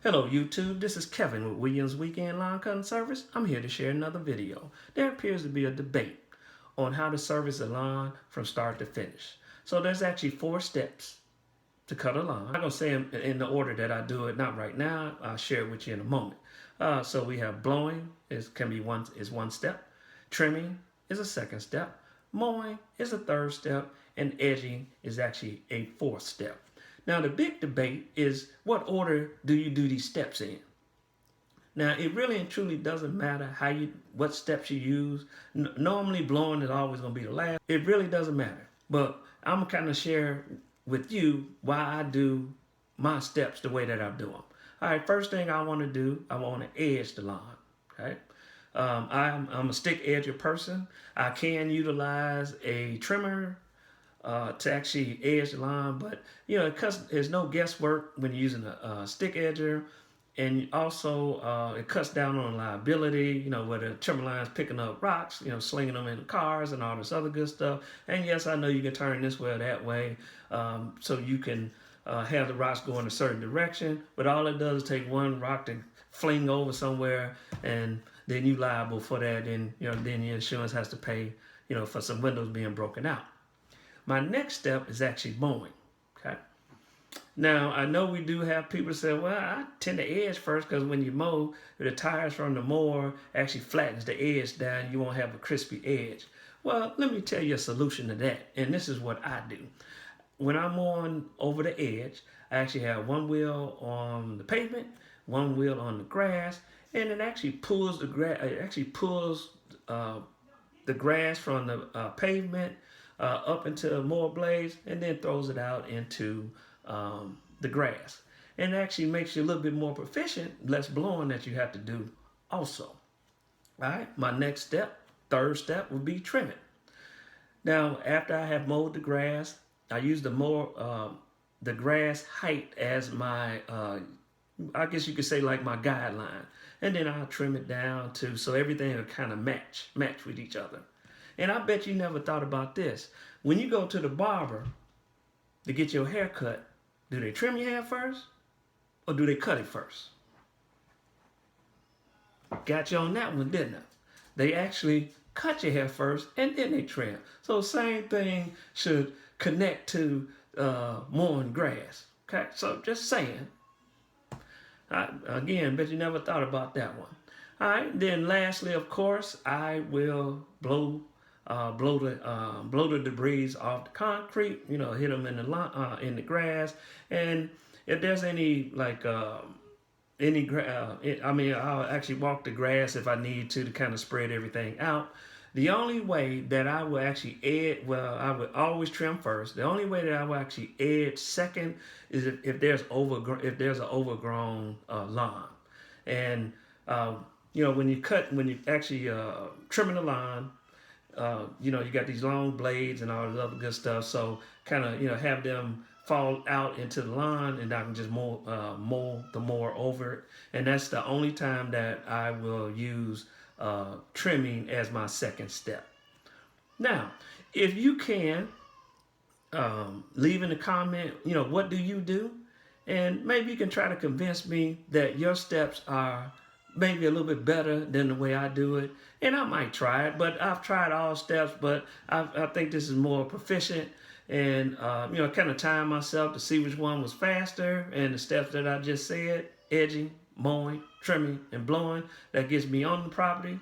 Hello YouTube, this is Kevin with Williams Weekend Lawn Cutting Service. I'm here to share another video. There appears to be a debate on how to service a lawn from start to finish. So there's actually 4 steps to cut a lawn. I'm going to say them in the order that I do it, not right now. I'll share it with you in a moment. So we have blowing is one step. Trimming is a second step. Mowing is a third step. And edging is actually a 4th step. Now the big debate is what order do you do these steps in? Now it really and truly doesn't matter what steps you use. Normally blowing is always going to be the last. It really doesn't matter. But I'm going to kind of share with you why I do my steps the way that I do them. All right, first thing I want to do, I want to edge the lawn. Okay, I'm a stick edger person. I can utilize a trimmer to actually edge the lawn, but because there's no guesswork when you're using a stick edger, and also it cuts down on liability, where the trimmer line's picking up rocks, slinging them in cars and all this other good stuff. And yes, I know you can turn this way or that way, so you can have the rocks go in a certain direction, but all it does is take one rock to fling over somewhere, and then you liable for that, and then your insurance has to pay, for some windows being broken out. My next step is actually mowing. Okay. Now I know we do have people say, well, I tend to edge first because when you mow, the tires from the mower actually flattens the edge down. You won't have a crispy edge. Well, let me tell you a solution to that. And this is what I do. When I'm on over the edge, I actually have one wheel on the pavement, one wheel on the grass, and it actually pulls the grass. It actually pulls the grass from the pavement up into more blades, and then throws it out into the grass. And it actually makes you a little bit more proficient, less blowing that you have to do also. All right, my next step, third step, would be trimming. Now, after I have mowed the grass, I use the grass height as my, I guess you could say like my guideline. And then I'll trim it down so everything will kind of match with each other. And I bet you never thought about this. When you go to the barber to get your hair cut, do they trim your hair first or do they cut it first? Got you on that one, didn't I? They actually cut your hair first and then they trim. So same thing should connect to mowing grass. Okay, so just saying. Again, bet you never thought about that one. All right, then lastly, of course, I will blow the debris off the concrete, hit them in the grass. And if there's any I'll actually walk the grass if I need to kind of spread everything out. The only way that I will actually edge, I would always trim first. The only way that I will actually edge second is if there's an overgrown lawn. And when you actually trimming the lawn, you got these long blades and all this other good stuff. So kind of, have them fall out into the lawn, and I can just mow the mower over it. And that's the only time that I will use trimming as my second step. Now, if you can, leave in the comment, what do you do? And maybe you can try to convince me that your steps are maybe a little bit better than the way I do it. And I might try it, but I've tried all steps, but I think this is more proficient. And, kind of time myself to see which one was faster. And the steps that I just said, edging, mowing, trimming, and blowing, that gets me on the property.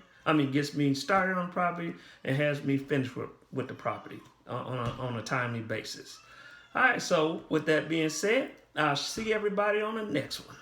Gets me started on the property and has me finished with the property on a timely basis. All right, so with that being said, I'll see everybody on the next one.